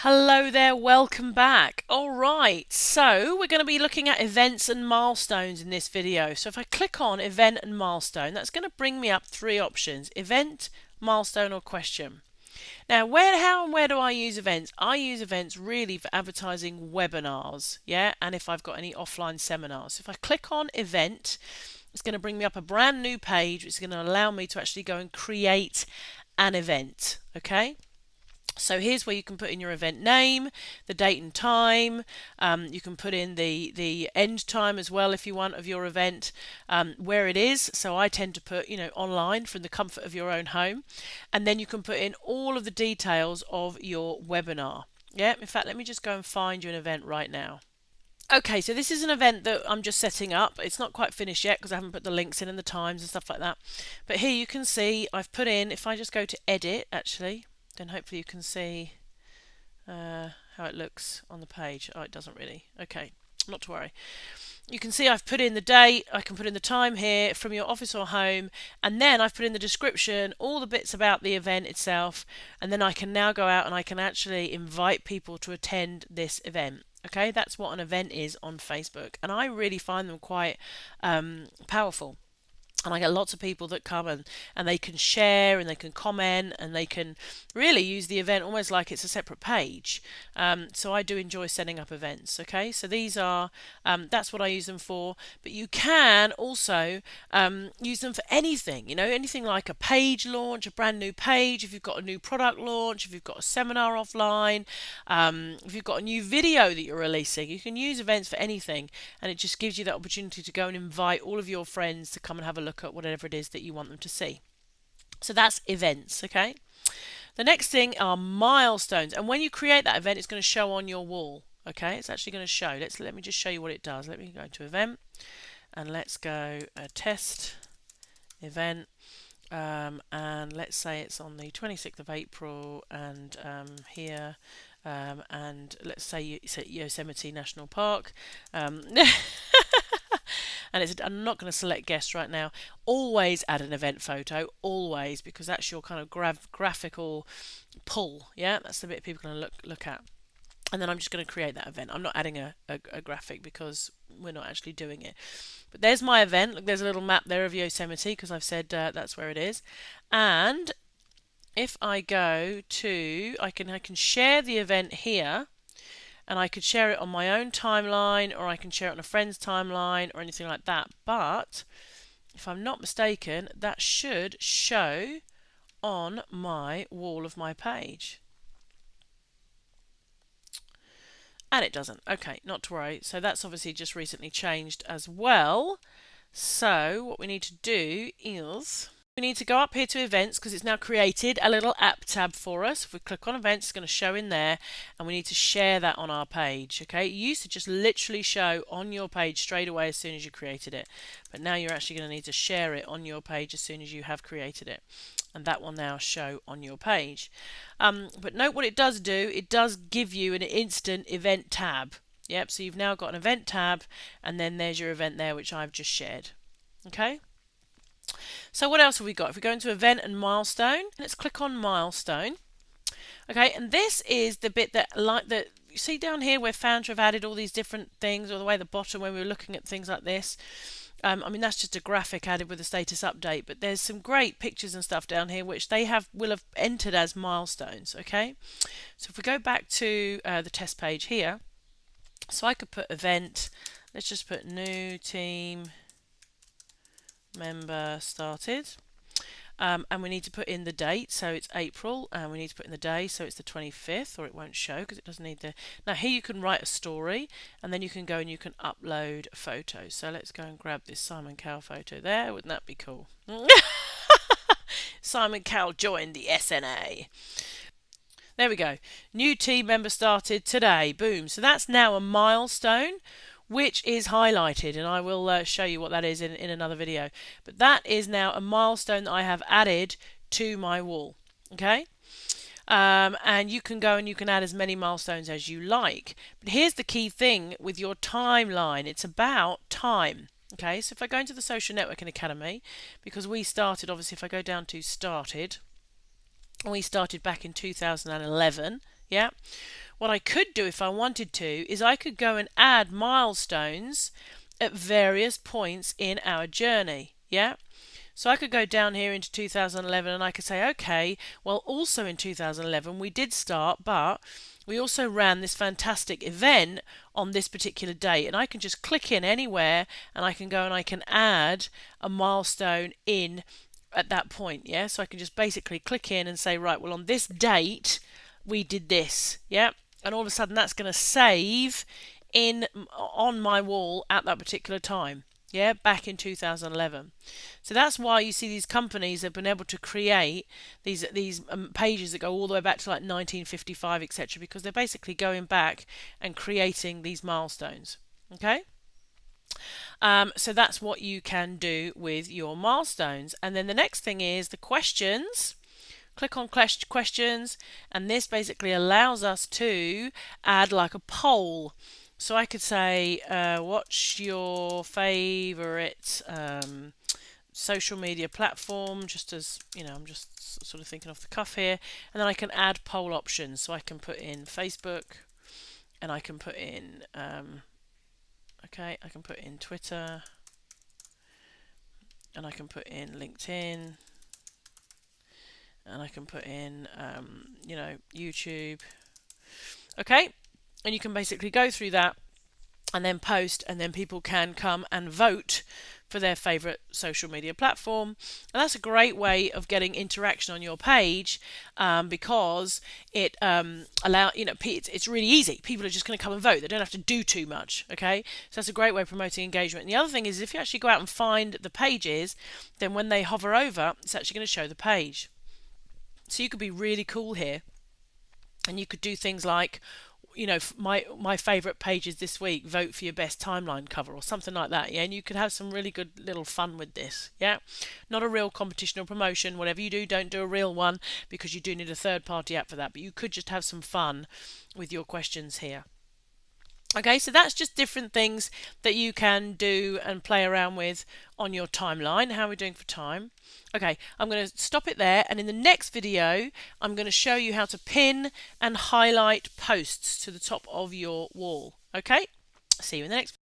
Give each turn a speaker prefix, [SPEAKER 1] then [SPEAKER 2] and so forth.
[SPEAKER 1] Hello there, welcome back. Alright, so we're going to be looking at events and milestones in this video. So if I click on event and milestone, that's going to bring me up three options: event, milestone or question. Now, how and where do I use events? I use events really for advertising webinars, yeah, and if I've got any offline seminars. So if I click on event, it's going to bring me up a brand new page, which is going to allow me to actually go and create an event, okay? So here's where you can put in your event name, the date and time. You can put in the end time as well if you want of your event, where it is. So I tend to put, online from the comfort of your own home. And then you can put in all of the details of your webinar. Yeah, in fact, let me just go and find you an event right now. Okay, so this is an event that I'm just setting up. It's not quite finished yet because I haven't put the links in and the times and stuff like that. But here you can see I've put in, if I just go to edit actually, then hopefully you can see how it looks on the page. Oh, it doesn't really. Okay, not to worry. You can see I've put in the date, I can put in the time here from your office or home, and then I've put in the description, all the bits about the event itself, and then I can now go out and I can actually invite people to attend this event. Okay, that's what an event is on Facebook, and I really find them quite powerful. And I get lots of people that come and they can share and they can comment and they can really use the event almost like it's a separate page. So I do enjoy setting up events. Okay, so these are that's what I use them for. But you can also use them for anything. Anything like a page launch, a brand new page. If you've got a new product launch, if you've got a seminar offline, if you've got a new video that you're releasing, you can use events for anything, and it just gives you that opportunity to go and invite all of your friends to come and have a look at whatever it is that you want them to see. So that's events, okay? The next thing are milestones, and when you create that event, it's going to show on your wall. Okay, it's actually going to show. Let me just show you what it does. Let me go to event, and let's go test event, and let's say it's on the 26th of April, and here. And let's say it's at Yosemite National Park. And I'm not going to select guest right now. Always add an event photo, always, because that's your kind of graphical pull. Yeah, that's the bit people are going to look at. And then I'm just going to create that event. I'm not adding a graphic because we're not actually doing it. But there's my event. Look, there's a little map there of Yosemite because I've said that's where it is. And if I go to, I can share the event here, and I could share it on my own timeline, or I can share it on a friend's timeline or anything like that. But if I'm not mistaken, that should show on my wall of my page. And it doesn't. Okay, not to worry. So that's obviously just recently changed as well. So what we need to do is we need to go up here to events because it's now created a little app tab for us. If we click on events, it's going to show in there, and we need to share that on our page. Okay, it used to just literally show on your page straight away as soon as you created it, but now you're actually going to need to share it on your page as soon as you have created it, and that will now show on your page. But note what it does do, it does give you an instant event tab. Yep, so you've now got an event tab, and then there's your event there, which I've just shared. Okay. So what else have we got? If we go into event and milestone, let's click on milestone. Okay, and this is the bit that, you see down here where Foundry have added all these different things, all the way at the bottom when we were looking at things like this. I mean, that's just a graphic added with a status update, but there's some great pictures and stuff down here which they will have entered as milestones. Okay, so if we go back to the test page here, so I could put event, let's just put new team member started, and we need to put in the date, so it's April, and we need to put in the day, so it's the 25th, or it won't show because it doesn't need the. Now here you can write a story, and then you can go and you can upload photos. So let's go and grab this Simon Cowell photo there. Wouldn't that be cool? Simon Cowell joined the SNA. There we go. New team member started today. Boom. So that's now a milestone, which is highlighted, and I will show you what that is in another video. But that is now a milestone that I have added to my wall. Okay, and you can go and you can add as many milestones as you like. But here's the key thing with your timeline: it's about time. Okay, so if I go into the Social Networking Academy, because we started, obviously, if I go down to started, we started back in 2011. Yeah. what I could do if I wanted to is I could go and add milestones at various points in our journey. Yeah. So I could go down here into 2011 and I could say, okay, well, also in 2011 we did start, but we also ran this fantastic event on this particular date. And I can just click in anywhere and I can go and I can add a milestone in at that point. Yeah, so I can just basically click in and say, right, well, on this date we did this. Yeah, and all of a sudden that's going to save in on my wall at that particular time. Yeah, back in 2011. So that's why you see these companies have been able to create these pages that go all the way back to like 1955, etc., because they're basically going back and creating these milestones. Okay. So that's what you can do with your milestones. And then the next thing is the questions. Click on questions, and this basically allows us to add like a poll. So I could say, what's your favorite social media platform? Just as you know, I'm just sort of thinking off the cuff here, and then I can add poll options. So I can put in Facebook, and I can put in okay, I can put in Twitter, and I can put in LinkedIn, and I can put in you know, YouTube. Okay, and you can basically go through that and then post, and then people can come and vote for their favorite social media platform. And that's a great way of getting interaction on your page, because it it's really easy. People are just going to come and vote. They don't have to do too much. Okay, so that's a great way of promoting engagement. And the other thing is, if you actually go out and find the pages, then when they hover over, it's actually going to show the page. So you could be really cool here, and you could do things like, you know, my favorite pages this week, vote for your best timeline cover or something like that. Yeah, and you could have some really good little fun with this. Yeah, not a real competition or promotion. Whatever you do, don't do a real one, because you do need a third party app for that, but you could just have some fun with your questions here. Okay, so that's just different things that you can do and play around with on your timeline. How are we doing for time? Okay, I'm going to stop it there, and in the next video I'm going to show you how to pin and highlight posts to the top of your wall. Okay, see you in the next video.